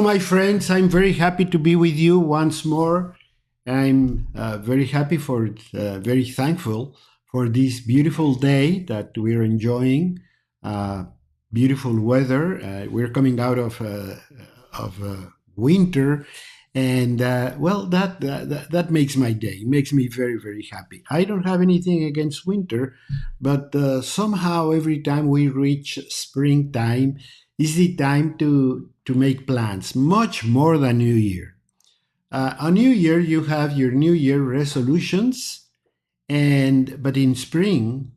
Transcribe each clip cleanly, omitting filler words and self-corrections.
my friends. I'm very happy to be with you once more. I'm very happy very thankful for this beautiful day that we're enjoying. Beautiful weather. We're coming out of winter, and that makes my day. It makes me very, very happy. I don't have anything against winter, but somehow every time we reach springtime, is the time to make plans, much more than New Year. On New Year, you have your New Year resolutions, but in spring,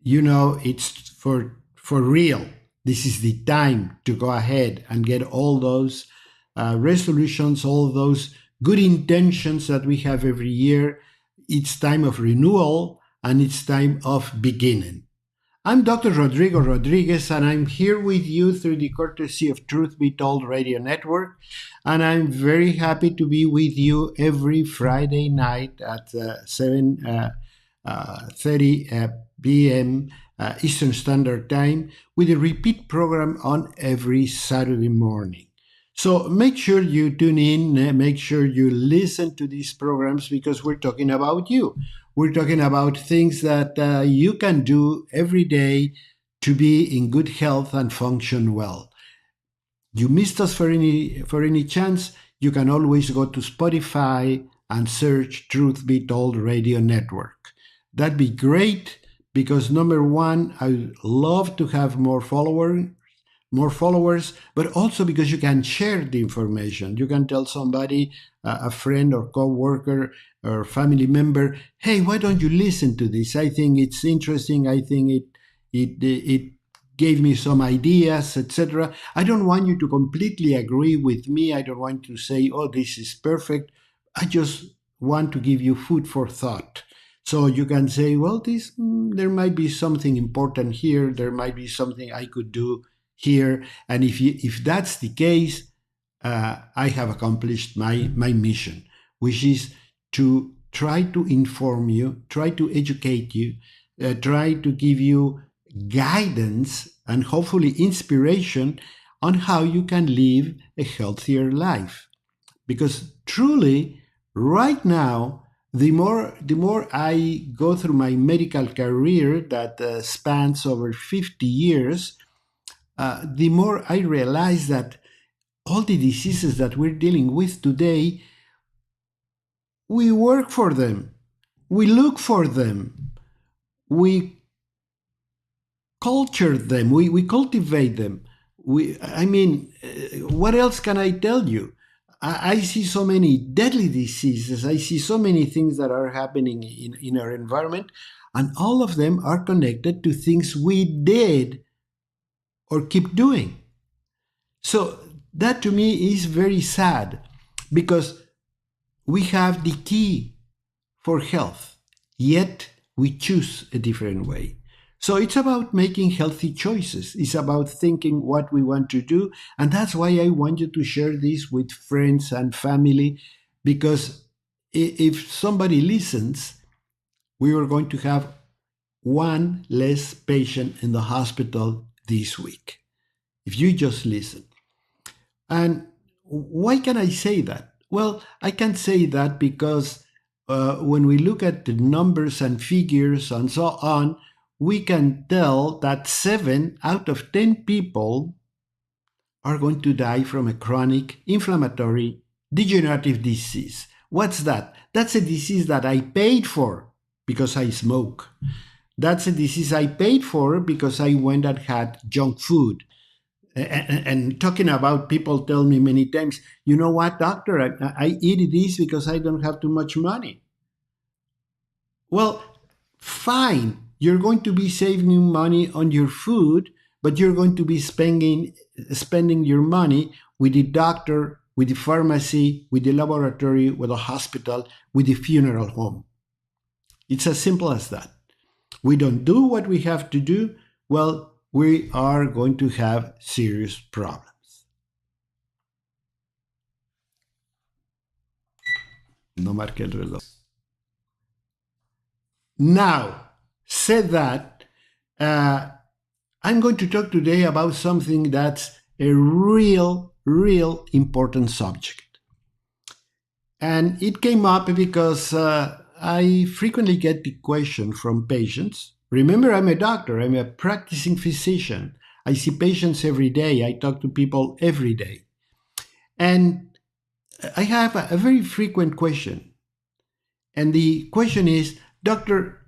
it's for real. This is the time to go ahead and get all those resolutions, all those good intentions that we have every year. It's time of renewal and it's time of beginning. I'm Dr. Rodrigo Rodriguez, and I'm here with you through the courtesy of Truth Be Told Radio Network. And I'm very happy to be with you every Friday night at 7:30 p.m. Eastern Standard Time, with a repeat program on every Saturday morning. So make sure you tune in, make sure you listen to these programs, because we're talking about you. We're talking about things that you can do every day to be in good health and function well. You missed us for any chance, you can always go to Spotify and search Truth Be Told Radio Network. That'd be great, because number one, I love to have more followers, but also because you can share the information. You can tell somebody, a friend or co-worker or family member, hey, why don't you listen to this? I think it's interesting. I think it gave me some ideas, etc. I don't want you to completely agree with me. I don't want to say, oh, this is perfect. I just want to give you food for thought. So you can say, well, there might be something important here. There might be something I could do here. And if that's the case, I have accomplished my mission, which is to try to inform you, try to educate you, try to give you guidance and hopefully inspiration on how you can live a healthier life. Because truly, right now, the more I go through my medical career that spans over 50 years, the more I realize that all the diseases that we're dealing with today, we work for them, we look for them, we culture them, we cultivate them. What else can I tell you? I see so many deadly diseases. I see so many things that are happening in our environment, and all of them are connected to things we did or keep doing. So that to me is very sad, because we have the key for health, yet we choose a different way. So it's about making healthy choices. It's about thinking what we want to do. And that's why I want you to share this with friends and family, because if somebody listens, we are going to have one less patient in the hospital this week. If you just listen. And why can I say that? Well, I can say that because when we look at the numbers and figures and so on, we can tell that 7 out of 10 people are going to die from a chronic inflammatory degenerative disease. What's that? That's a disease that I paid for because I smoke. That's a disease I paid for because I went and had junk food. And talking about, people tell me many times, you know what, doctor, I eat this because I don't have too much money. Well, fine. You're going to be saving money on your food, but you're going to be spending your money with the doctor, with the pharmacy, with the laboratory, with the hospital, with the funeral home. It's as simple as that. We don't do what we have to do, well, we are going to have serious problems. No marque el reloj. Now, said that, I'm going to talk today about something that's a real real important subject. And it came up because I frequently get the question from patients. Remember, I'm a doctor, I'm a practicing physician. I see patients every day, I talk to people every day. And I have a very frequent question. And the question is, Doctor,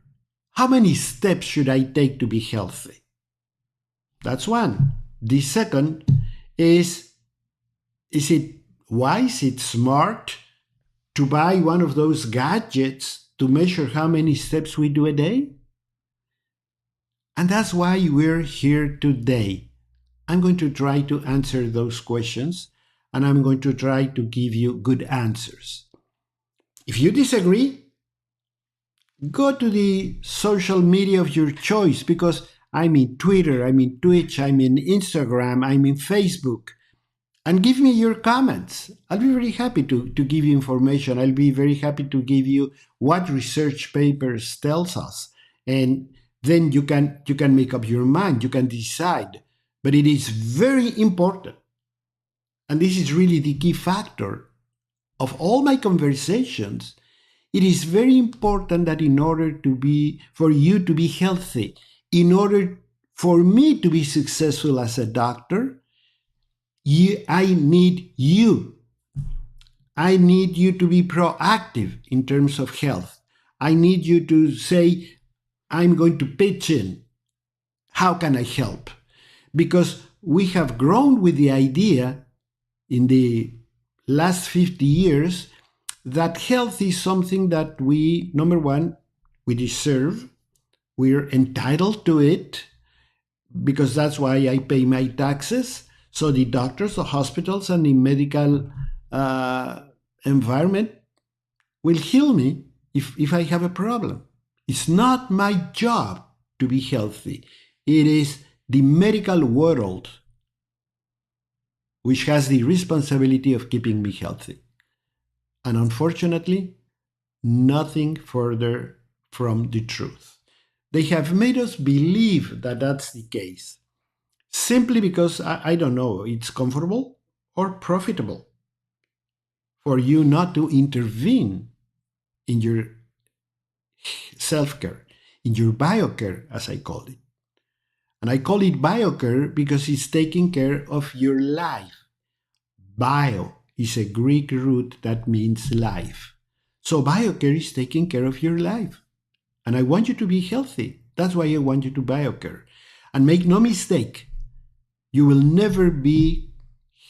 how many steps should I take to be healthy? That's one. The second is it wise, it's smart to buy one of those gadgets to measure how many steps we do a day? And that's why we're here today. I'm going to try to answer those questions, and I'm going to try to give you good answers. If you disagree, go to the social media of your choice, because I'm in Twitter, I'm in Twitch, I'm in Instagram, I'm in Facebook. And give me your comments. I'll be very happy to give you information. I'll be very happy to give you what research papers tells us. And then you can make up your mind, you can decide. But it is very important. And this is really the key factor of all my conversations. It is very important that in order for you to be healthy, in order for me to be successful as a doctor, I need you. I need you to be proactive in terms of health. I need you to say, I'm going to pitch in. How can I help? Because we have grown with the idea in the last 50 years that health is something that we, number one, we deserve. We're entitled to it because that's why I pay my taxes. So the doctors, the hospitals, and the medical environment will heal me if I have a problem. It's not my job to be healthy. It is the medical world which has the responsibility of keeping me healthy. And unfortunately, nothing further from the truth. They have made us believe that that's the case, simply because, I don't know, it's comfortable or profitable for you not to intervene in your self-care, in your BioCare, as I call it. And I call it BioCare because it's taking care of your life. Bio is a Greek root that means life. So BioCare is taking care of your life. And I want you to be healthy. That's why I want you to BioCare. And make no mistake, you will never be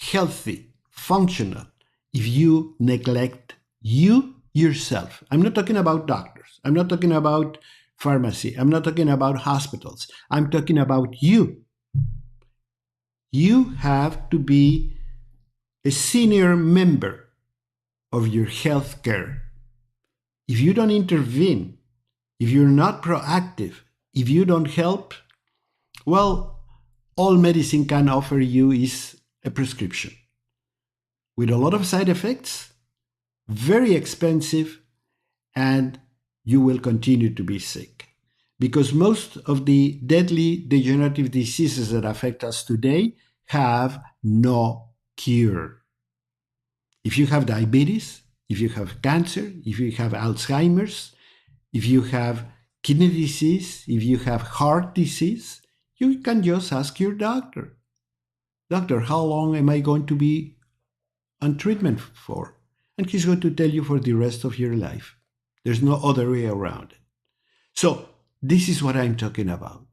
healthy, functional, if you neglect you yourself. I'm not talking about doctors. I'm not talking about pharmacy. I'm not talking about hospitals. I'm talking about you. You have to be a senior member of your health care. If you don't intervene, if you're not proactive, if you don't help, well, all medicine can offer you is a prescription with a lot of side effects, very expensive, and you will continue to be sick. Because most of the deadly degenerative diseases that affect us today have no cure. If you have diabetes, if you have cancer, if you have Alzheimer's, if you have kidney disease, if you have heart disease, you can just ask your doctor, Doctor, how long am I going to be on treatment for? And he's going to tell you for the rest of your life. There's no other way around it. So this is what I'm talking about.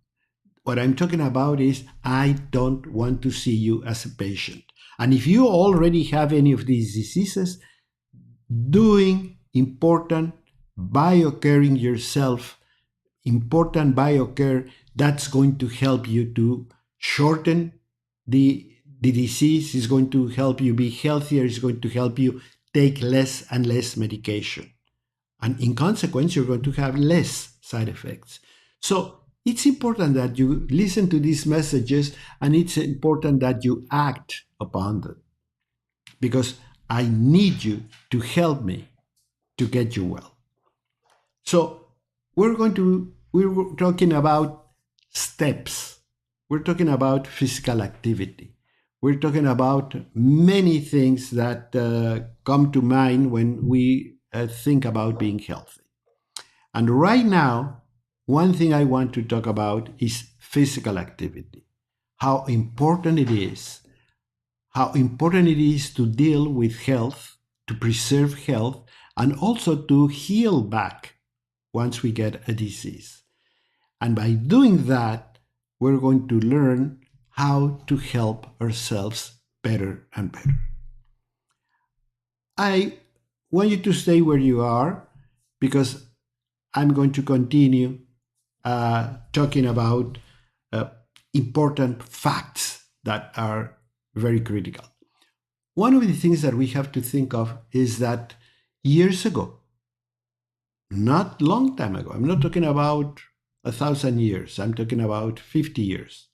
What I'm talking about is I don't want to see you as a patient. And if you already have any of these diseases, doing important biocaring yourself, important biocare, that's going to help you to shorten the disease, is going to help you be healthier, is going to help you take less and less medication. And in consequence, you're going to have less side effects. So it's important that you listen to these messages, and it's important that you act upon them, because I need you to help me to get you well. So we're talking about steps. We're talking about physical activity. we're talking about many things that come to mind when we think about being healthy. And right now, one thing I want to talk about is physical activity. How important it is. How important it is to deal with health, to preserve health, and also to heal back once we get a disease. And by doing that, we're going to learn how to help ourselves better and better. I want you to stay where you are because I'm going to continue talking about important facts that are very critical. One of the things that we have to think of is that years ago, not long time ago, I'm not talking about 1,000 years, I'm talking about 50 years,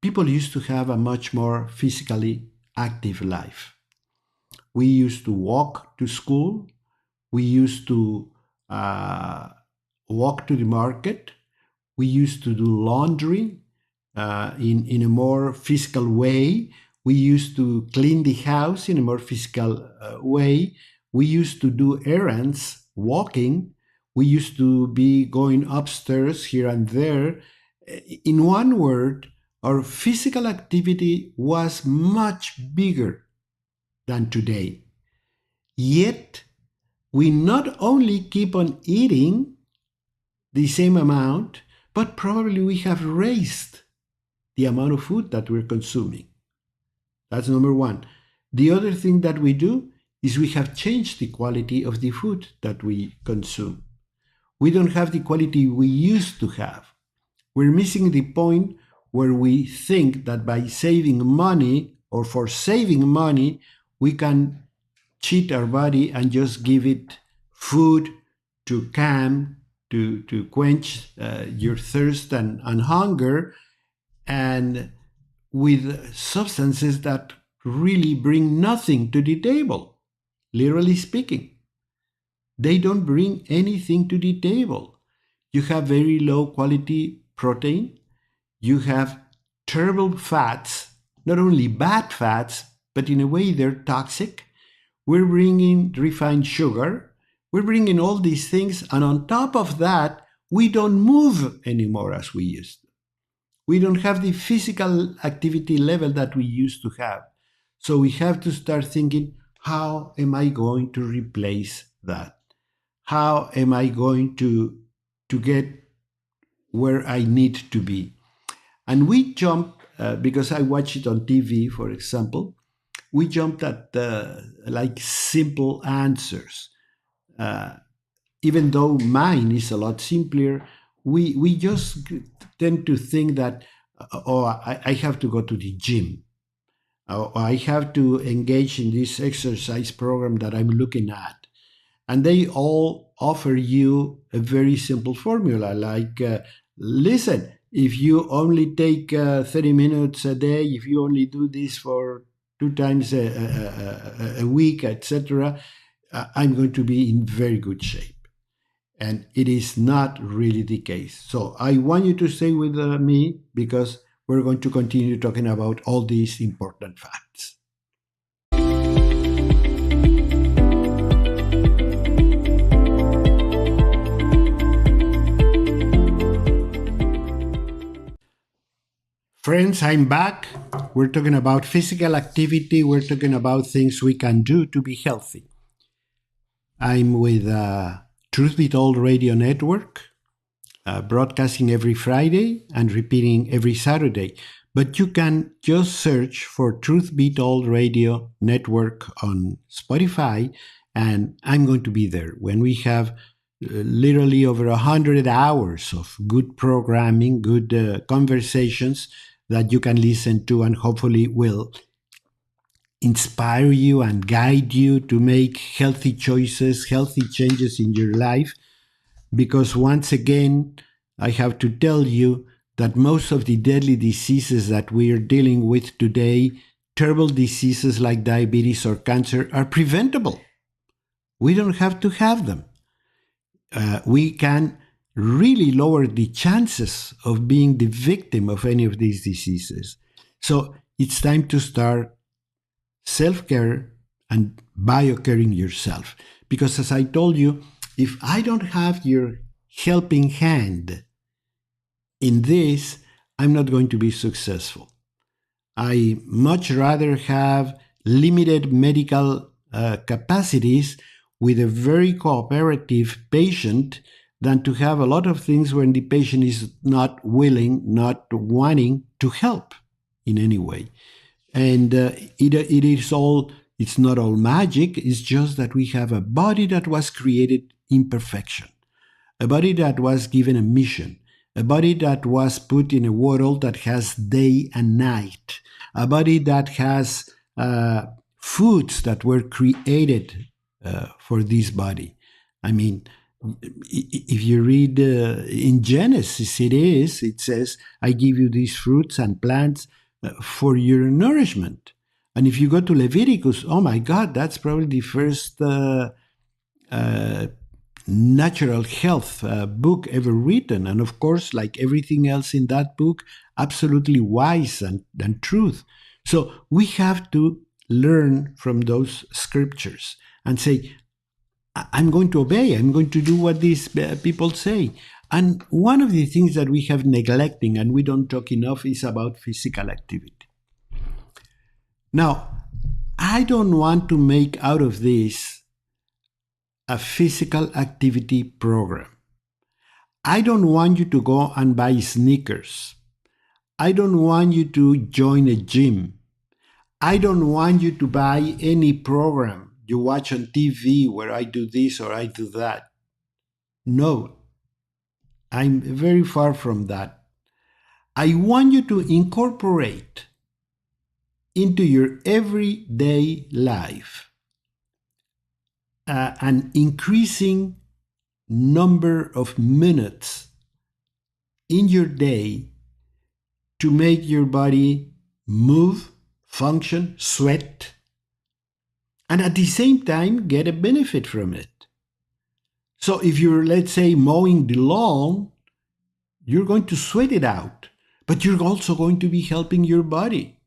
people used to have a much more physically active life. We used to walk to school, we used to walk to the market, we used to do laundry in a more physical way. We used to clean the house in a more physical way. We used to do errands, walking. We used to be going upstairs here and there. In one word, our physical activity was much bigger than today. Yet, we not only keep on eating the same amount, but probably we have raised the amount of food that we're consuming. That's number one. The other thing that we do is we have changed the quality of the food that we consume. We don't have the quality we used to have. We're missing the point where we think that by saving money or for saving money, we can cheat our body and just give it food to calm, to quench your thirst and hunger, and with substances that really bring nothing to the table, literally speaking. They don't bring anything to the table. You have very low quality protein. You have terrible fats, not only bad fats, but in a way they're toxic. We're bringing refined sugar. We're bringing all these things. And on top of that, we don't move anymore as we used to. We don't have the physical activity level that we used to have. So we have to start thinking, how am I going to replace that? How am I going to get where I need to be? And we jump, because I watch it on TV, for example, we jumped at like simple answers. Even though mine is a lot simpler, we just tend to think that, I have to go to the gym. Or I have to engage in this exercise program that I'm looking at. And they all offer you a very simple formula like, listen, if you only take 30 minutes a day, if you only do this for 2 times a week, etc., I'm going to be in very good shape. And it is not really the case. So I want you to stay with me because we're going to continue talking about all these important facts. Friends, I'm back. We're talking about physical activity. We're talking about things we can do to be healthy. I'm with Truth Be Told Radio Network, broadcasting every Friday and repeating every Saturday. But you can just search for Truth Be Told Radio Network on Spotify, and I'm going to be there when we have literally over 100 hours of good programming, good conversations that you can listen to and hopefully will inspire you and guide you to make healthy choices, healthy changes in your life. Because once again, I have to tell you that most of the deadly diseases that we are dealing with today, terrible diseases like diabetes or cancer, are preventable. We don't have to have them. We can really lower the chances of being the victim of any of these diseases. So it's time to start self-care and biocaring yourself. Because as I told you, if I don't have your helping hand in this, I'm not going to be successful. I much rather have limited medical capacities with a very cooperative patient than to have a lot of things when the patient is not willing, not wanting to help in any way. And it is all, it's not all magic, it's just that we have a body that was created in perfection, a body that was given a mission, a body that was put in a world that has day and night, a body that has foods that were created for this body. I mean, if you read in Genesis, it says, I give you these fruits and plants for your nourishment. And if you go to Leviticus, oh my God, that's probably the first natural health book ever written. And of course, like everything else in that book, absolutely wise and truth. So we have to learn from those scriptures and say, I'm going to obey, I'm going to do what these people say. And one of the things that we have neglecting and we don't talk enough is about physical activity. Now, I don't want to make out of this a physical activity program. I don't want you to go and buy sneakers. I don't want you to join a gym. I don't want you to buy any program you watch on TV where I do this or I do that. No, I'm very far from that. I want you to incorporate into your everyday life an increasing number of minutes in your day to make your body move, function, sweat, and at the same time get a benefit from it. So if you're, let's say, mowing the lawn, you're going to sweat it out, but you're also going to be helping your body.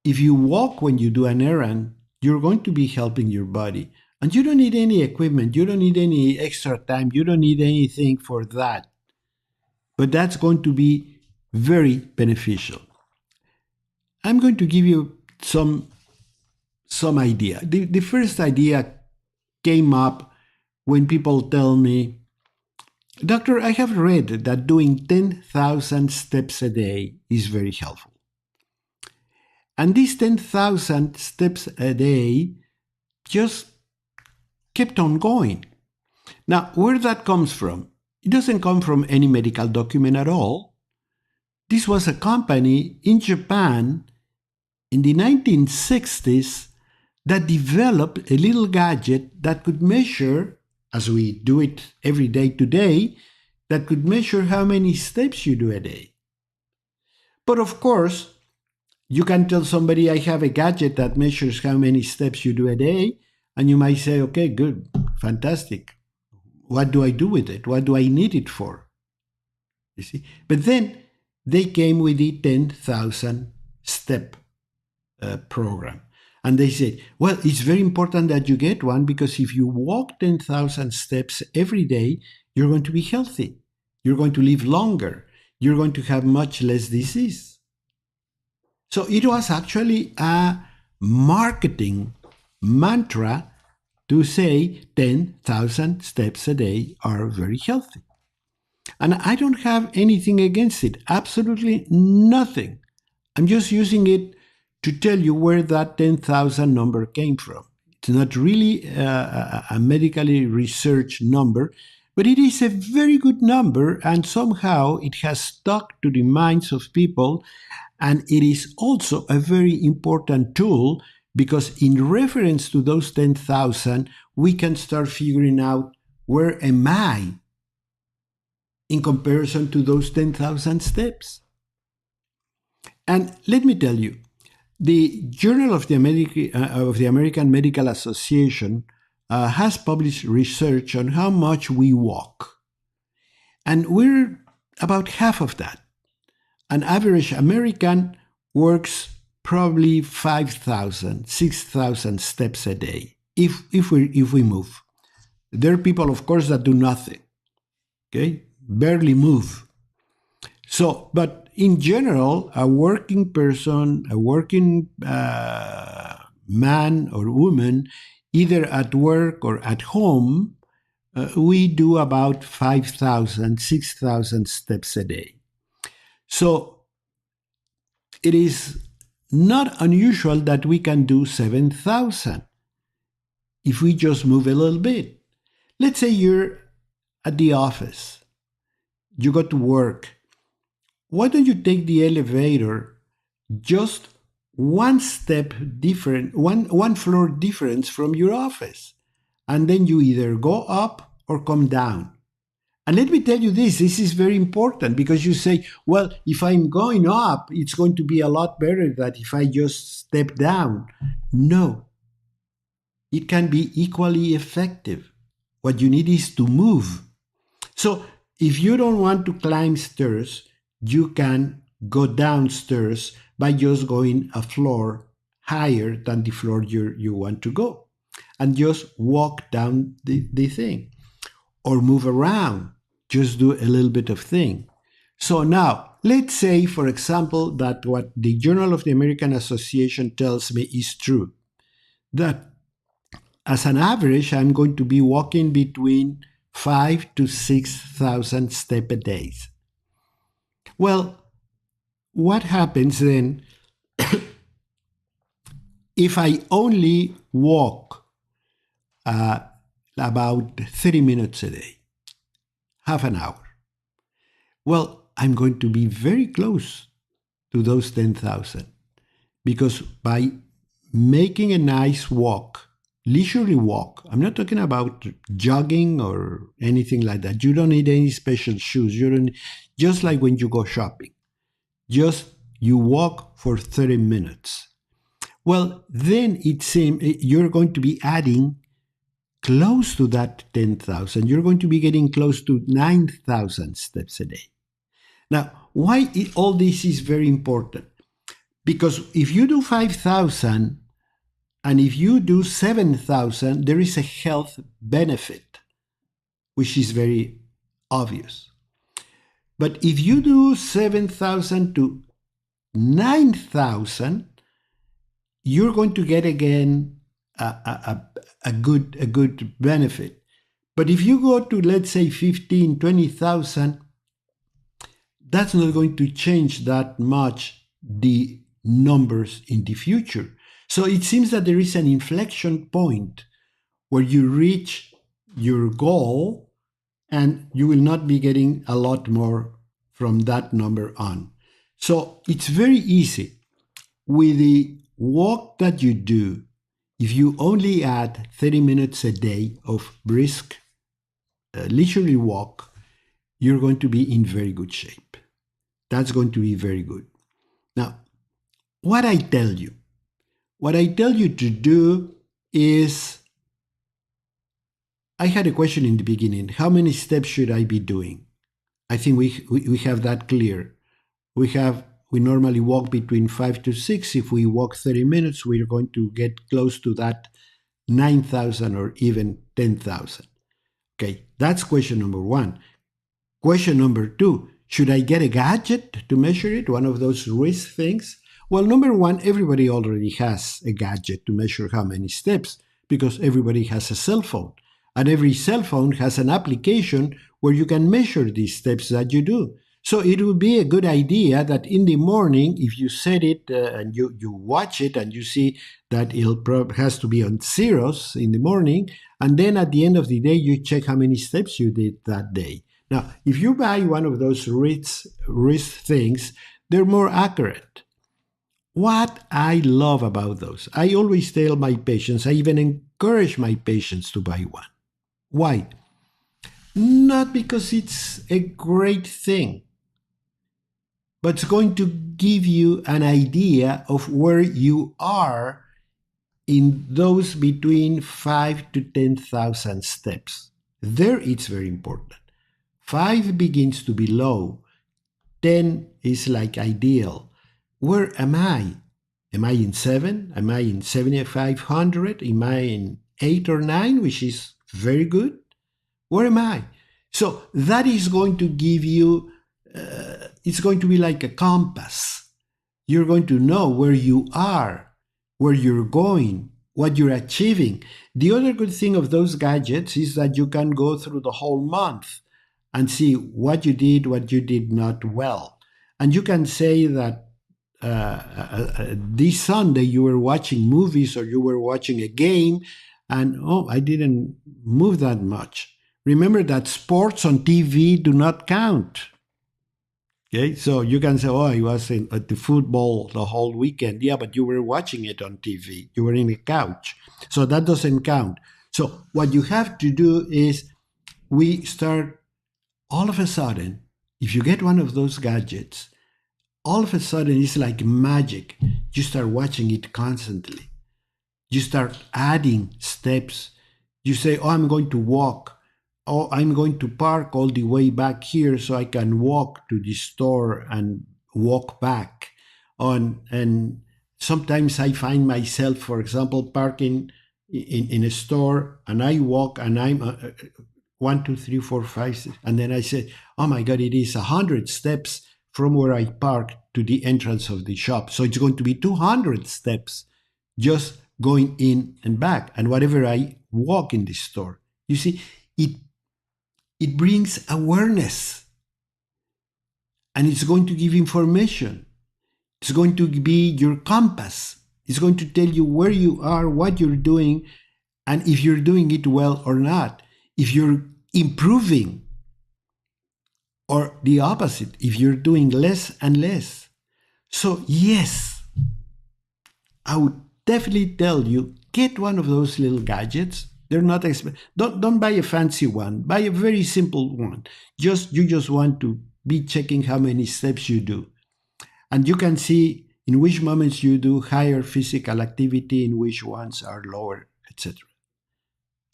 If you walk when you do an errand, you're going to be helping your body. And you don't need any equipment, you don't need any extra time, you don't need anything for that. But that's going to be very beneficial. I'm going to give you some idea. The first idea came up when people tell me, Doctor, I have read that doing 10,000 steps a day is very helpful. And these 10,000 steps a day just kept on going. Now, where that comes from? It doesn't come from any medical document at all. This was a company in Japan in the 1960s that developed a little gadget that could measure, as we do it every day today, that could measure how many steps you do a day. But of course, you can tell somebody, I have a gadget that measures how many steps you do a day, and you might say, okay, good, fantastic. What do I do with it? What do I need it for? You see? But then they came with the 10,000 step program. And they said, well, it's very important that you get one because if you walk 10,000 steps every day, you're going to be healthy. You're going to live longer. You're going to have much less disease. So it was actually a marketing mantra to say 10,000 steps a day are very healthy. And I don't have anything against it, absolutely nothing. I'm just using it to tell you where that 10,000 number came from. It's not really a medically researched number, but it is a very good number, and somehow it has stuck to the minds of people, and it is also a very important tool because in reference to those 10,000, we can start figuring out where am I in comparison to those 10,000 steps. And let me tell you, the Journal of the American Medical Association has published research on how much we walk. And we're about half of that. An average American works probably 5,000, 6,000 steps a day if we move. There are people, of course, that do nothing, okay, barely move. So, but in general, a working person, a working man or woman, either at work or at home, we do about 5,000, 6,000 steps a day. So it is not unusual that we can do 7,000 if we just move a little bit. Let's say you're at the office, you go to work. Why don't you take the elevator just one step different, one floor difference from your office? And then you either go up or come down. And let me tell you this is very important, because you say, well, if I'm going up, it's going to be a lot better than if I just step down. No, it can be equally effective. What you need is to move. So if you don't want to climb stairs, you can go downstairs by just going a floor higher than the floor you want to go, and just walk down the thing, or move around, just do a little bit of thing. So now, let's say, for example, that what the Journal of the American Association tells me is true, that as an average, I'm going to be walking between 5,000 to 6,000 steps a day. Well, what happens then if I only walk about 30 minutes a day, half an hour? Well, I'm going to be very close to those 10,000, because by making a nice walk, leisurely walk, I'm not talking about jogging or anything like that. You don't need any special shoes. You don't, just like when you go shopping, just you walk for 30 minutes. Well, then it seems you're going to be adding close to that 10,000. You're going to be getting close to 9,000 steps a day. Now, why all this is very important? Because if you do 5,000 and if you do 7,000, there is a health benefit, which is very obvious. But if you do 7,000 to 9,000, you're going to get again a good benefit. But if you go to, let's say, 15,000, 20,000, that's not going to change that much the numbers in the future. So it seems that there is an inflection point where you reach your goal and you will not be getting a lot more from that number on. So it's very easy. With the walk that you do, if you only add 30 minutes a day of brisk, leisurely walk, you're going to be in very good shape. That's going to be very good. Now, what I tell you to do is, I had a question in the beginning, how many steps should I be doing? I think we have that clear. We normally walk between 5 to 6. If we walk 30 minutes, we're going to get close to that 9,000 or even 10,000. Okay, that's question number one. Question number two, should I get a gadget to measure it, one of those wrist things? Well, number one, everybody already has a gadget to measure how many steps, because everybody has a cell phone. And every cell phone has an application where you can measure these steps that you do. So it would be a good idea that in the morning, if you set it and you watch it and you see that it has to be on zeros in the morning, and then at the end of the day, you check how many steps you did that day. Now, if you buy one of those wrist things, they're more accurate. What I love about those, I always tell my patients, I even encourage my patients to buy one. Why? Not because it's a great thing, but it's going to give you an idea of where you are in those between 5 to 10,000 steps. There it's very important. 5 begins to be low. 10 is like ideal. Where am I? Am I in 7? Am I in 7,500? Am I in 8 or 9, which is very good? Where am I? So that is going to give you, it's going to be like a compass. You're going to know where you are, where you're going, what you're achieving. The other good thing of those gadgets is that you can go through the whole month and see what you did not well. And you can say that this Sunday you were watching movies or you were watching a game and, oh, I didn't move that much. Remember that sports on TV do not count. Okay, so you can say, oh, I was at the football the whole weekend. Yeah, but you were watching it on TV. You were in a couch. So that doesn't count. So what you have to do is we start all of a sudden, if you get one of those gadgets, all of a sudden it's like magic. You start watching it constantly. You start adding steps. You say, oh, I'm going to walk. Oh, I'm going to park all the way back here so I can walk to the store and walk back. And sometimes I find myself, for example, parking in a store and I walk and I'm 1, 2, 3, 4, 5, 6, and then I say, oh my God, it is 100 steps from where I park to the entrance of the shop. So it's going to be 200 steps just going in and back. And whatever I walk in the store, you see, it brings awareness and it's going to give information. It's going to be your compass. It's going to tell you where you are, what you're doing, and if you're doing it well or not. If you're improving, or the opposite, if you're doing less and less. So yes, I would definitely tell you, get one of those little gadgets. They're not expensive. Don't buy a fancy one. Buy a very simple one. You just want to be checking how many steps you do. And you can see in which moments you do higher physical activity, in which ones are lower, etc.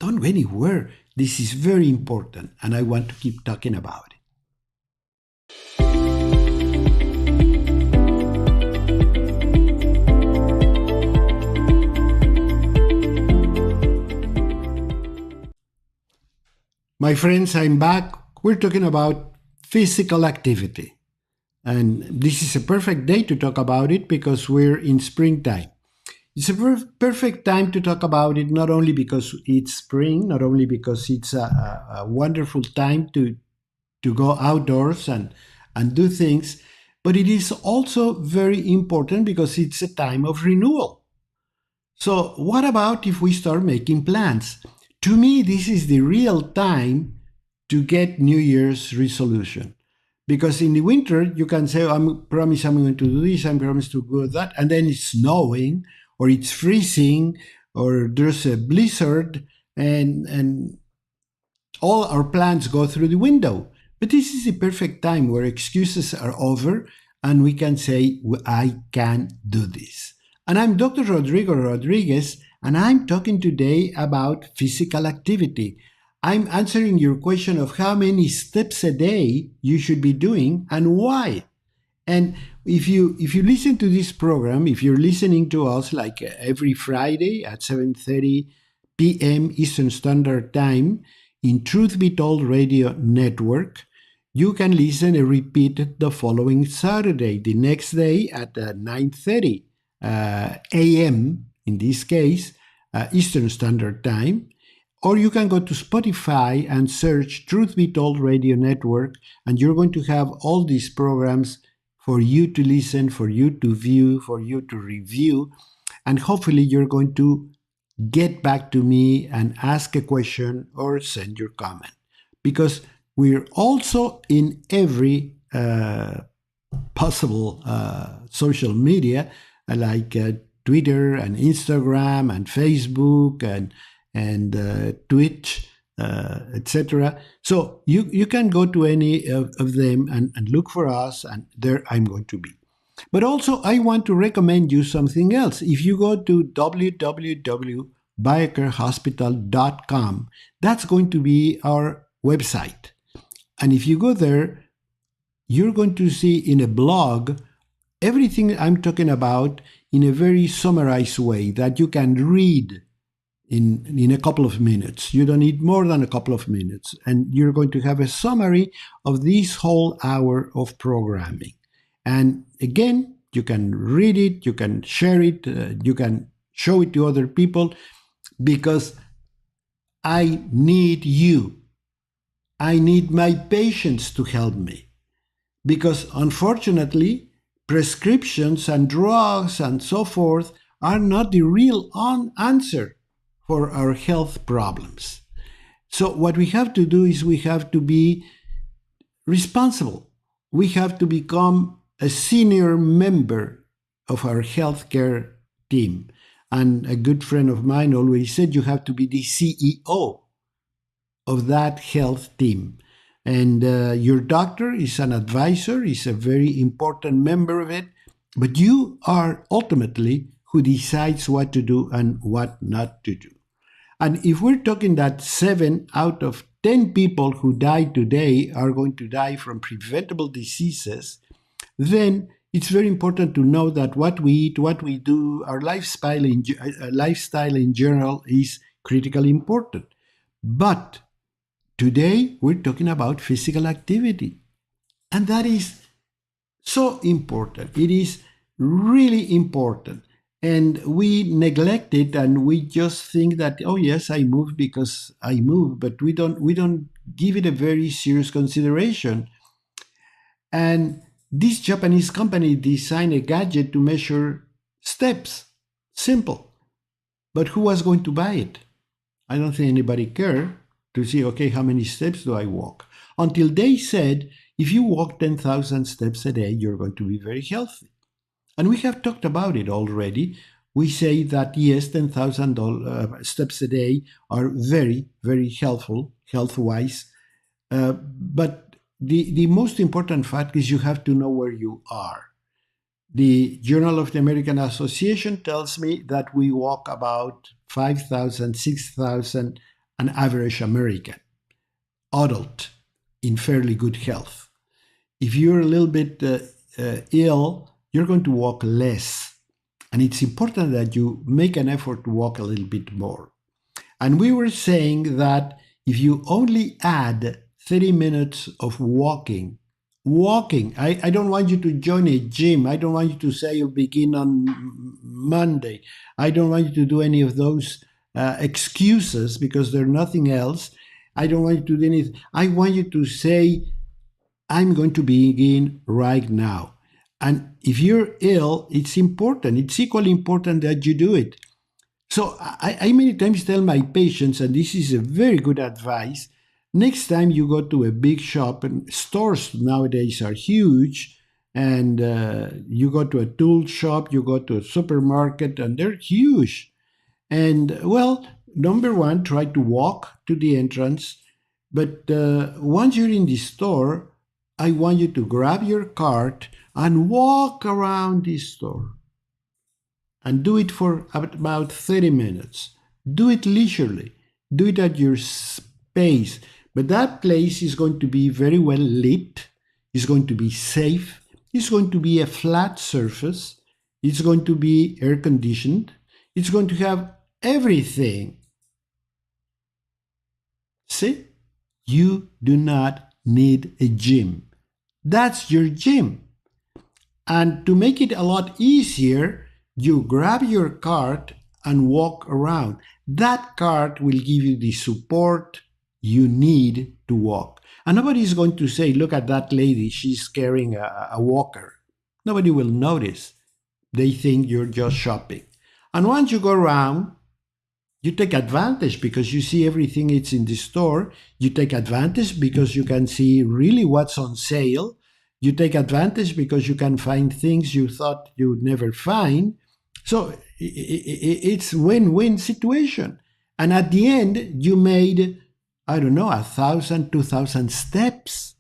Don't go anywhere. This is very important, and I want to keep talking about it. My friends, I'm back. We're talking about physical activity. And this is a perfect day to talk about it because we're in springtime. It's a perfect time to talk about it, not only because it's spring, not only because it's a wonderful time to go outdoors and do things, but it is also very important because it's a time of renewal. So what about if we start making plans? To me, this is the real time to get New Year's resolution. Because in the winter, you can say, I promise I'm going to do this, I promise to do that, and then it's snowing, or it's freezing, or there's a blizzard, and all our plans go through the window. But this is the perfect time where excuses are over, and we can say, I can do this. And I'm Dr. Rodrigo Rodriguez, and I'm talking today about physical activity. I'm answering your question of how many steps a day you should be doing and why. And if you listen to this program, if you're listening to us like every Friday at 7:30 p.m. Eastern Standard Time in Truth Be Told Radio Network, you can listen and repeat it the following Saturday, the next day at 9:30 a.m., in this case, Eastern Standard Time. Or you can go to Spotify and search Truth Be Told Radio Network, and you're going to have all these programs for you to listen, for you to view, for you to review, and hopefully you're going to get back to me and ask a question or send your comment. Because we're also in every possible social media, like Twitter and Instagram and Facebook and Twitch, etc. So you can go to any of them and look for us, and there I'm going to be. But also I want to recommend you something else. If you go to www.biocarehospital.com, that's going to be our website. And if you go there, you're going to see in a blog everything I'm talking about in a very summarized way that you can read in a couple of minutes. You don't need more than a couple of minutes. And you're going to have a summary of this whole hour of programming. And again, you can read it, you can share it, you can show it to other people, because I need you. I need my patients to help me. Because unfortunately, prescriptions and drugs and so forth are not the real answer for our health problems. So what we have to do is we have to be responsible. We have to become a senior member of our healthcare team. And a good friend of mine always said you have to be the CEO of that health team. And your doctor is an advisor, is a very important member of it, but you are ultimately who decides what to do and what not to do. And if we're talking that 7 out of 10 people who die today are going to die from preventable diseases, then it's very important to know that what we eat, what we do, our lifestyle in general is critically important. But today, we're talking about physical activity. And that is so important. It is really important. And we neglect it, and we just think that, oh yes, I move because I move, but we don't give it a very serious consideration. And this Japanese company designed a gadget to measure steps. Simple. But who was going to buy it? I don't think anybody cared to see, okay, how many steps do I walk? Until they said, if you walk 10,000 steps a day, you're going to be very healthy. And we have talked about it already. We say that, yes, 10,000 steps a day are very, very helpful, health-wise. But the most important fact is you have to know where you are. The Journal of the American Association tells me that we walk about 5,000, 6,000, an average American, adult, in fairly good health. If you're a little bit ill, you're going to walk less. And it's important that you make an effort to walk a little bit more. And we were saying that if you only add 30 minutes of walking, I don't want you to join a gym. I don't want you to say you begin on Monday. I don't want you to do any of those excuses because they're nothing else. I don't want you to do anything. I want you to say, I'm going to begin right now. And if you're ill, it's important. It's equally important that you do it. So I many times tell my patients, and this is a very good advice, next time you go to a big shop, and stores nowadays are huge, and you go to a tool shop, you go to a supermarket, and they're huge. And well, number one, try to walk to the entrance. But once you're in the store, I want you to grab your cart and walk around the store. And do it for about 30 minutes. Do it leisurely. Do it at your pace. But that place is going to be very well lit. It's going to be safe. It's going to be a flat surface. It's going to be air conditioned. It's going to have everything. See? You do not need a gym. That's your gym. And to make it a lot easier, you grab your cart and walk around. That cart will give you the support you need to walk. And nobody is going to say, look at that lady, she's carrying a walker. Nobody will notice. They think you're just shopping. And once you go around, you take advantage because you see everything it's in the store. You take advantage because you can see really what's on sale. You take advantage because you can find things you thought you'd never find. So it's a win-win situation. And at the end, you made, 1,000, 2,000 steps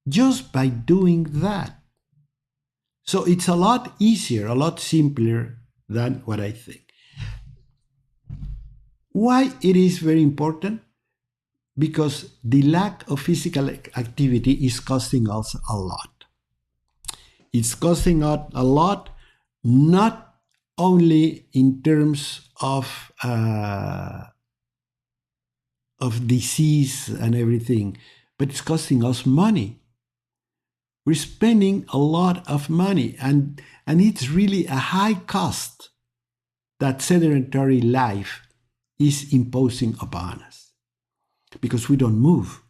just by doing that. So it's a lot easier, a lot simpler than what I think. Why it is very important? Because the lack of physical activity is costing us a lot. It's costing us a lot, not only in terms of disease and everything, but it's costing us money. We're spending a lot of money, and it's really a high cost that sedentary life is imposing upon us because we don't move.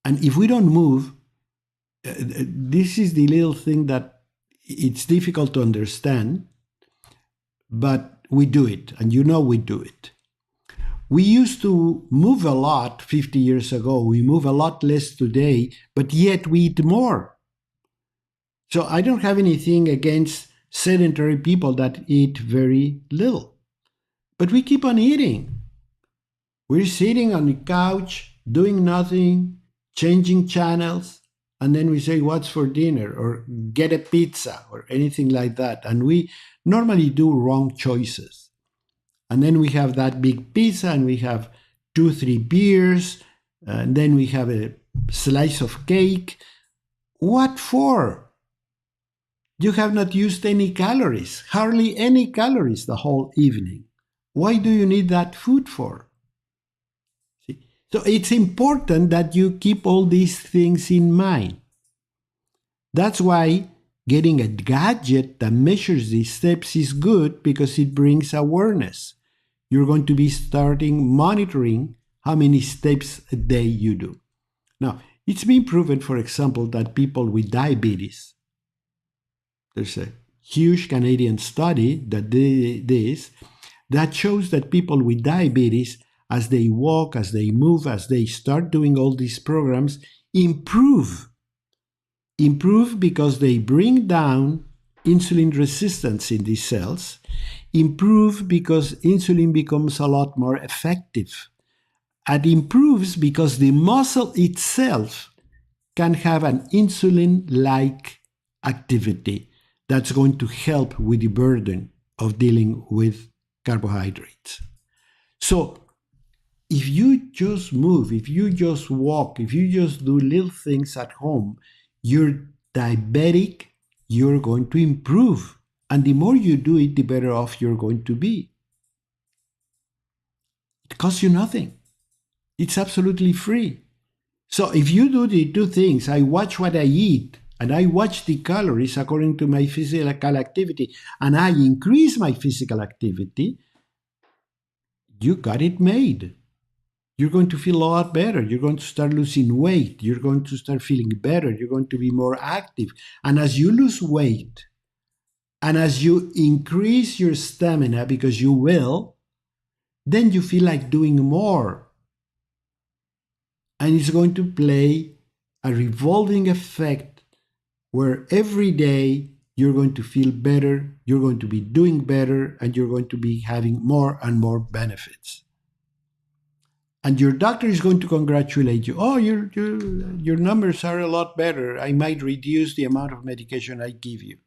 And if we don't move, this is the little thing that it's difficult to understand, but we do it, and we do it. We used to move a lot 50 years ago. We move a lot less today, but yet we eat more. So I don't have anything against sedentary people that eat very little. But we keep on eating. We're sitting on the couch, doing nothing, changing channels, and then we say, what's for dinner? Or get a pizza or anything like that. And we normally do wrong choices. And then we have that big pizza, and we have 2-3 beers, and then we have a slice of cake. What for? You have not used any calories, hardly any calories the whole evening. Why do you need that food for? See? So it's important that you keep all these things in mind. That's why getting a gadget that measures these steps is good, because it brings awareness. You're going to be starting monitoring how many steps a day you do. Now, it's been proven, for example, that people with diabetes, there's a huge Canadian study that did this, that shows that people with diabetes, as they walk, as they move, as they start doing all these programs, improve. Improve because they bring down insulin resistance in these cells. Improve because insulin becomes a lot more effective. And improves because the muscle itself can have an insulin-like activity that's going to help with the burden of dealing with carbohydrates. So if you just move, if you just walk, if you just do little things at home, you're diabetic, you're going to improve. And the more you do it, the better off you're going to be. It costs you nothing. It's absolutely free. So if you do the two things, I watch what I eat, and I watch the calories according to my physical activity, and I increase my physical activity, you got it made. You're going to feel a lot better. You're going to start losing weight. You're going to start feeling better. You're going to be more active. And as you lose weight, and as you increase your stamina, because you will, then you feel like doing more. And it's going to play a revolving effect where every day you're going to feel better, you're going to be doing better, and you're going to be having more and more benefits. And your doctor is going to congratulate you. Oh, your numbers are a lot better. I might reduce the amount of medication I give you.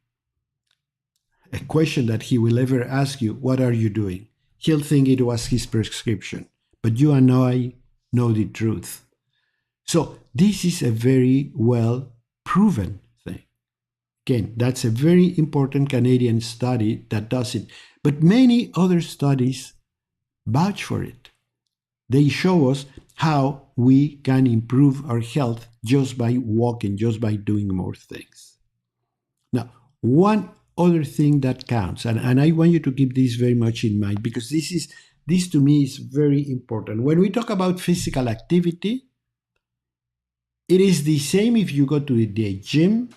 A question that he will ever ask you, what are you doing? He'll think it was his prescription. But you and I know the truth. So this is a very well proven thing. Again, that's a very important Canadian study that does it. But many other studies vouch for it. They show us how we can improve our health just by walking, just by doing more things. Now, one other thing that counts, and I want you to keep this very much in mind, because this to me is very important. When we talk about physical activity, it is the same if you go to the gym.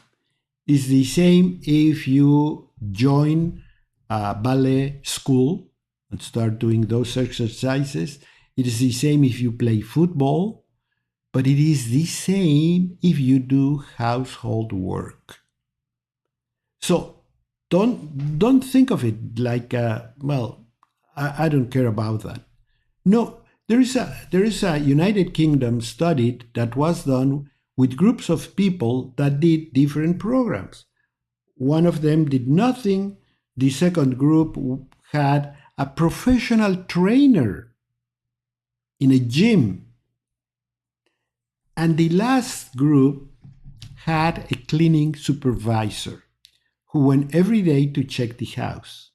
It's the same if you join a ballet school and start doing those exercises. It is the same if you play football, but it is the same if you do household work. So don't think of it like, I don't care about that. No, there is a United Kingdom study that was done with groups of people that did different programs. One of them did nothing. The second group had a professional trainer in a gym. And the last group had a cleaning supervisor who went every day to check the house.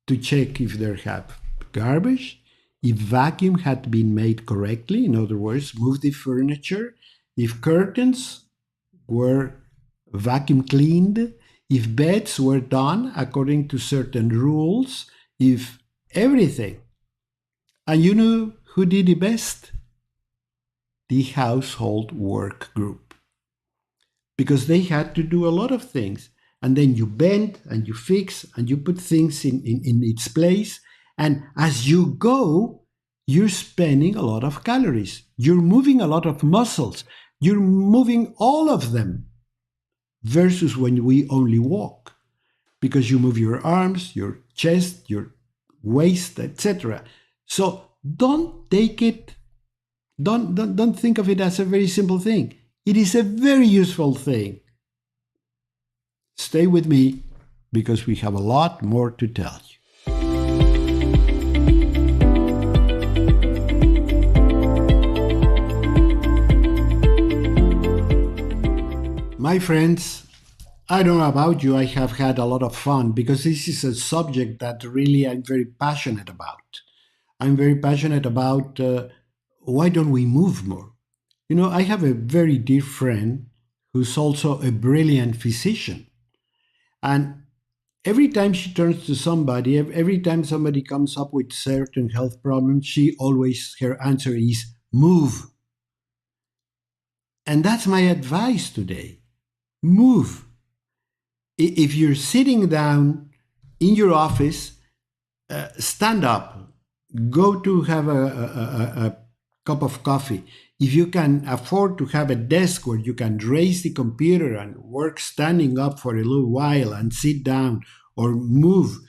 to check if they have garbage, if vacuum had been made correctly, in other words, move the furniture, if curtains were vacuum cleaned, if beds were done according to certain rules, if everything. And you know who did the best? The household work group. Because they had to do a lot of things. And then you bend and you fix and you put things in its place. And as you go, you're spending a lot of calories. You're moving a lot of muscles. You're moving all of them versus when we only walk. Because you move your arms, your chest, your waist, etc. So don't take it, don't think of it as a very simple thing. It is a very useful thing. Stay with me because we have a lot more to tell you. My friends, I don't know about you, I have had a lot of fun because this is a subject that really I'm very passionate about. I'm very passionate about why don't we move more? You know, I have a very dear friend who's also a brilliant physician. And every time she turns to somebody, every time somebody comes up with certain health problems, her answer is move. And that's my advice today. Move. If you're sitting down in your office, stand up, go to have a cup of coffee. If you can afford to have a desk where you can raise the computer and work standing up for a little while and sit down or move,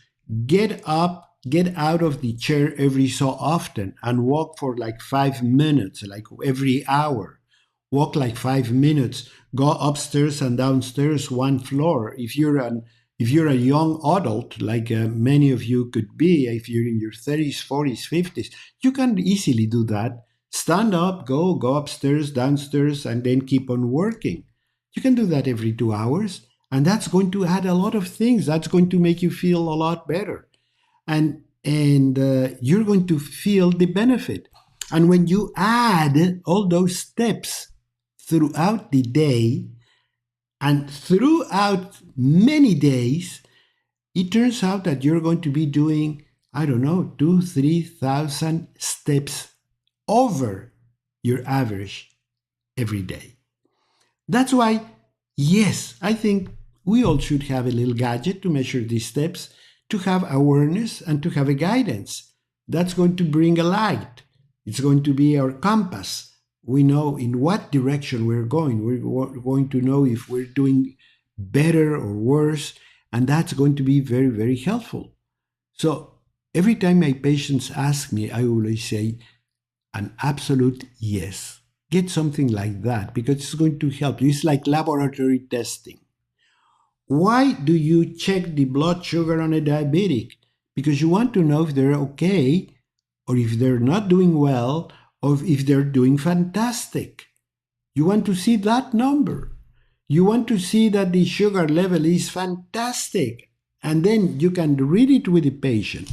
get up, get out of the chair every so often and walk for like 5 minutes, like every hour. Walk like 5 minutes, go upstairs and downstairs one floor. If you're a young adult, like many of you could be, if you're in your 30s, 40s, 50s, you can easily do that. Stand up, go upstairs, downstairs, and then keep on working. You can do that every 2 hours, and that's going to add a lot of things. That's going to make you feel a lot better. And you're going to feel the benefit. And when you add all those steps throughout the day and throughout many days, it turns out that you're going to be doing, 2,000-3,000 steps over your average every day. That's why, yes, I think we all should have a little gadget to measure these steps, to have awareness and to have a guidance. That's going to bring a light. It's going to be our compass. We know in what direction we're going. We're going to know if we're doing better or worse, and that's going to be very, very helpful. So every time my patients ask me, I always say an absolute yes. Get something like that because it's going to help you. It's like laboratory testing. Why do you check the blood sugar on a diabetic? Because you want to know if they're okay or if they're not doing well or if they're doing fantastic. You want to see that number. You want to see that the sugar level is fantastic. And then you can read it with the patient.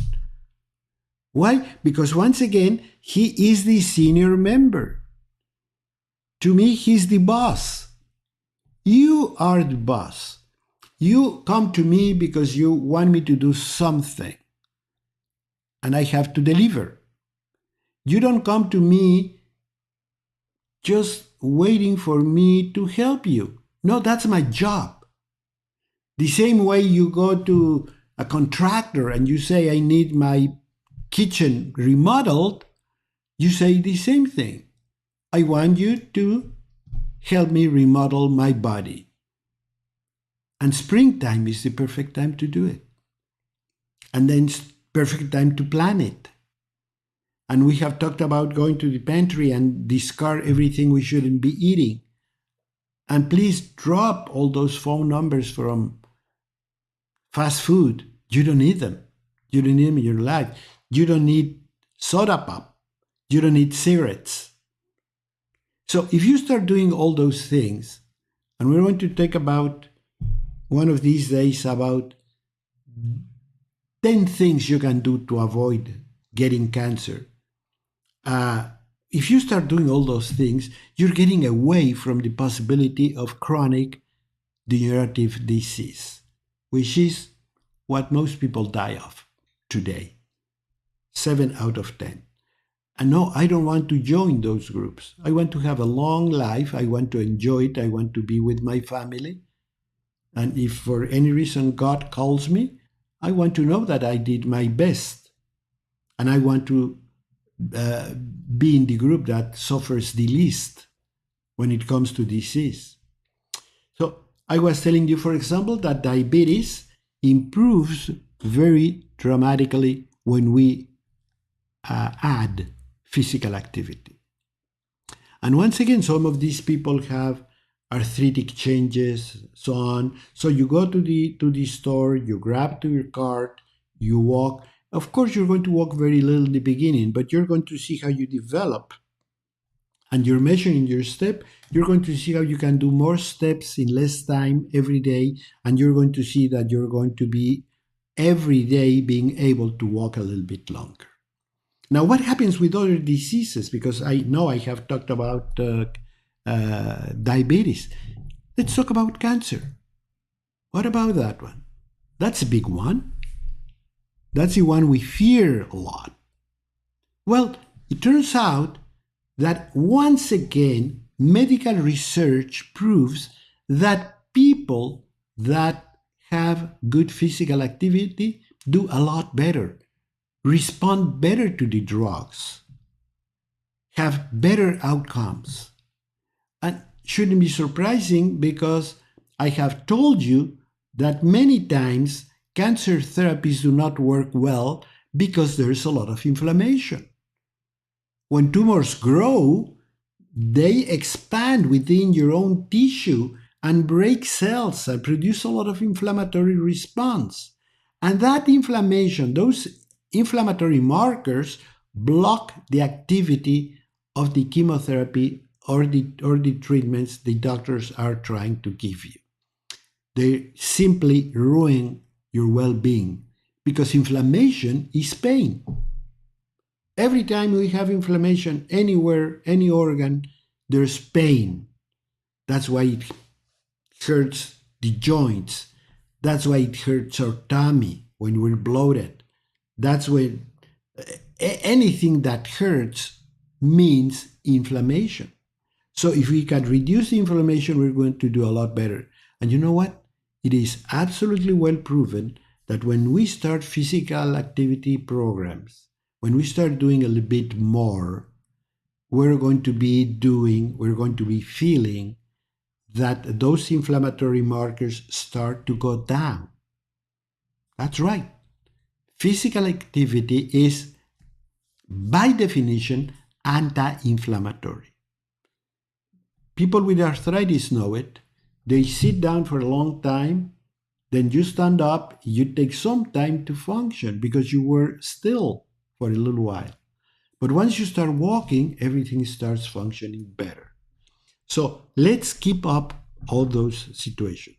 Why? Because once again, he is the senior member. To me, he's the boss. You are the boss. You come to me because you want me to do something. And I have to deliver. You don't come to me just waiting for me to help you. No, that's my job. The same way you go to a contractor and you say, I need my kitchen remodeled, you say the same thing. I want you to help me remodel my body. And springtime is the perfect time to do it. And then it's perfect time to plan it. And we have talked about going to the pantry and discard everything we shouldn't be eating. And please drop all those phone numbers from fast food. You don't need them. You don't need them in your life. You don't need soda pop. You don't need cigarettes. So if you start doing all those things, and we're going to talk about one of these days about 10 things you can do to avoid getting cancer. If you start doing all those things, you're getting away from the possibility of chronic degenerative disease, which is what most people die of today. 7 out of 10. And no, I don't want to join those groups. I want to have a long life. I want to enjoy it. I want to be with my family. And if for any reason God calls me, I want to know that I did my best. And I want to be in the group that suffers the least when it comes to disease. So I was telling you, for example, that diabetes improves very dramatically when we add physical activity. And once again, some of these people have arthritic changes, so on. So you go to the store, you grab to your cart, you walk. Of course, you're going to walk very little in the beginning, but you're going to see how you develop. And you're measuring your step. You're going to see how you can do more steps in less time every day. And you're going to see that you're going to be every day being able to walk a little bit longer. Now, what happens with other diseases? Because I know I have talked about diabetes. Let's talk about cancer. What about that one? That's a big one. That's the one we fear a lot. Well, it turns out that once again, medical research proves that people that have good physical activity do a lot better, respond better to the drugs, have better outcomes. And shouldn't be surprising because I have told you that many times cancer therapies do not work well because there's a lot of inflammation. When tumors grow, they expand within your own tissue and break cells and produce a lot of inflammatory response. And that inflammation, those inflammatory markers, block the activity of the chemotherapy or the treatments the doctors are trying to give you. They simply ruin your well-being because inflammation is pain. Every time we have inflammation anywhere, any organ, there's pain. That's why it hurts the joints. That's why it hurts our tummy when we're bloated. That's when anything that hurts means inflammation. So if we can reduce the inflammation, we're going to do a lot better. And you know what? It is absolutely well proven that when we start physical activity programs, when we start doing a little bit more, we're going to be feeling that those inflammatory markers start to go down. That's right. Physical activity is, by definition, anti-inflammatory. People with arthritis know it. They sit down for a long time, then you stand up, you take some time to function because you were still for a little while. But once you start walking, everything starts functioning better. So let's keep up all those situations.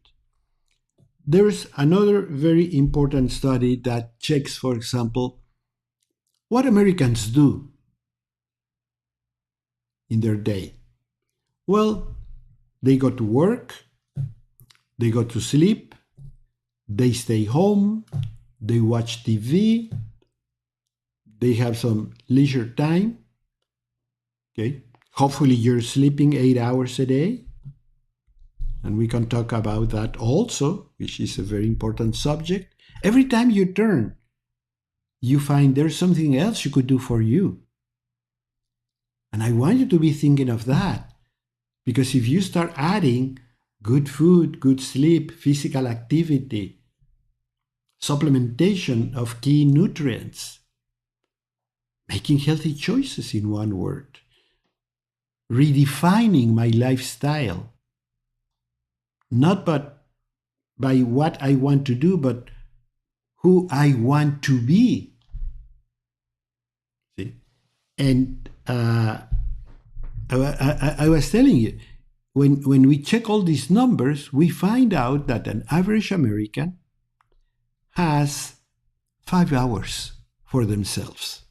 There's another very important study that checks, for example, what Americans do in their day. Well, they go to work, they go to sleep, they stay home, they watch TV, they have some leisure time. Okay, hopefully you're sleeping 8 hours a day. And we can talk about that also, which is a very important subject. Every time you turn, you find there's something else you could do for you. And I want you to be thinking of that. Because if you start adding good food, good sleep, physical activity, supplementation of key nutrients, making healthy choices in one word, redefining my lifestyle, not but by what I want to do, but who I want to be. See? And I was telling you, when we check all these numbers, we find out that an average American has 5 hours for themselves.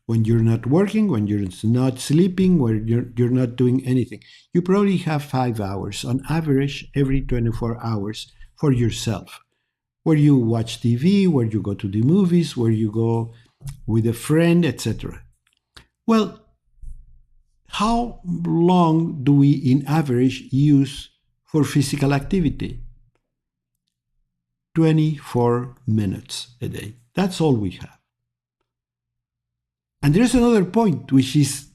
When you're not working, when you're not sleeping, when you're not doing anything, you probably have 5 hours on average every 24 hours for yourself, where you watch TV, where you go to the movies, where you go with a friend, etc. Well, how long do we in average use for physical activity? 24 minutes a day. That's all we have. And there's another point which is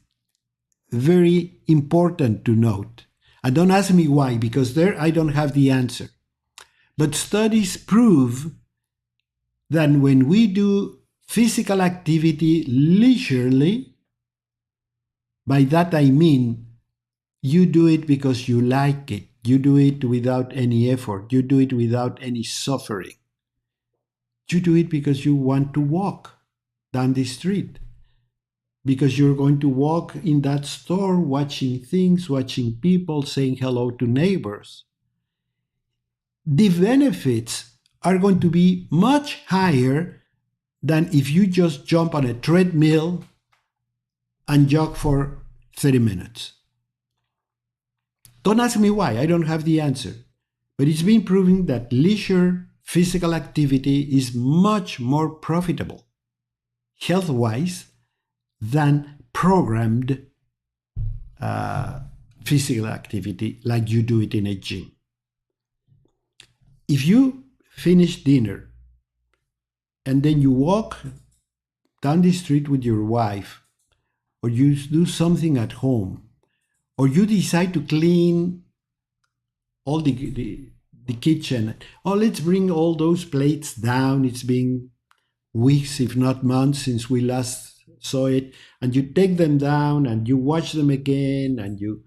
very important to note. And don't ask me why, because there I don't have the answer. But studies prove that when we do physical activity leisurely, by that I mean you do it because you like it. You do it without any effort. You do it without any suffering. You do it because you want to walk down the street, because you're going to walk in that store watching things, watching people, saying hello to neighbors. The benefits are going to be much higher than if you just jump on a treadmill and jog for 30 minutes. Don't ask me why, I don't have the answer. But it's been proven that leisure physical activity is much more profitable, health-wise, than programmed physical activity like you do it in a gym. If you finish dinner and then you walk down the street with your wife, or you do something at home, or you decide to clean all the kitchen, let's bring all those plates down. It's been weeks, if not months, since we last saw it, and you take them down and you wash them again, and you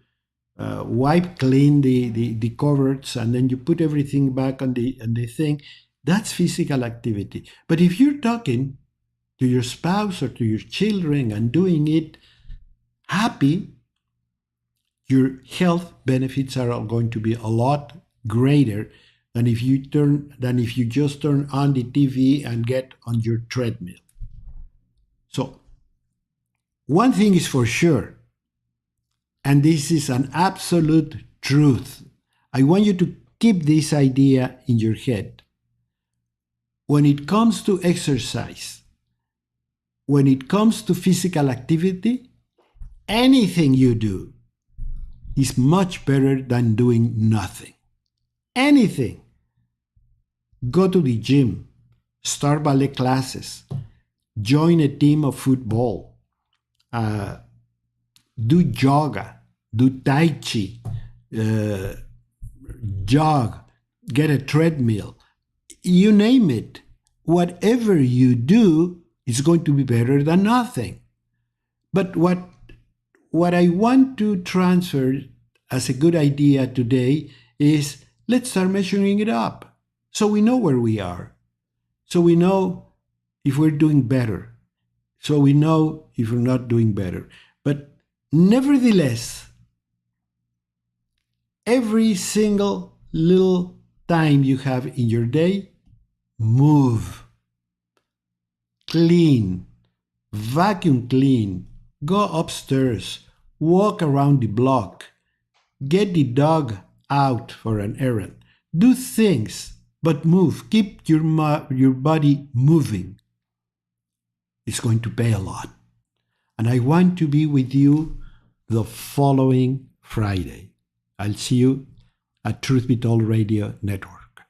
wipe clean the cupboards, and then you put everything back on the thing. That's physical activity. But if you're talking to your spouse or to your children and doing it happy, your health benefits are going to be a lot greater than if you just turn on the TV and get on your treadmill. So one thing is for sure, and this is an absolute truth. I want you to keep this idea in your head. When it comes to exercise, when it comes to physical activity, anything you do is much better than doing nothing. Anything. Go to the gym, start ballet classes, join a team of football, do yoga, do tai chi, jog, get a treadmill, you name it. Whatever you do is going to be better than nothing. But what I want to transfer as a good idea today is, let's start measuring it up so we know where we are, so we know if we're doing better, so we know if we're not doing better. But nevertheless, every single little time you have in your day, move, clean, vacuum clean, go upstairs, walk around the block, get the dog out for an errand. Do things, but move. Keep your body moving. It's going to pay a lot. And I want to be with you the following Friday. I'll see you at Truth Be Told Radio Network.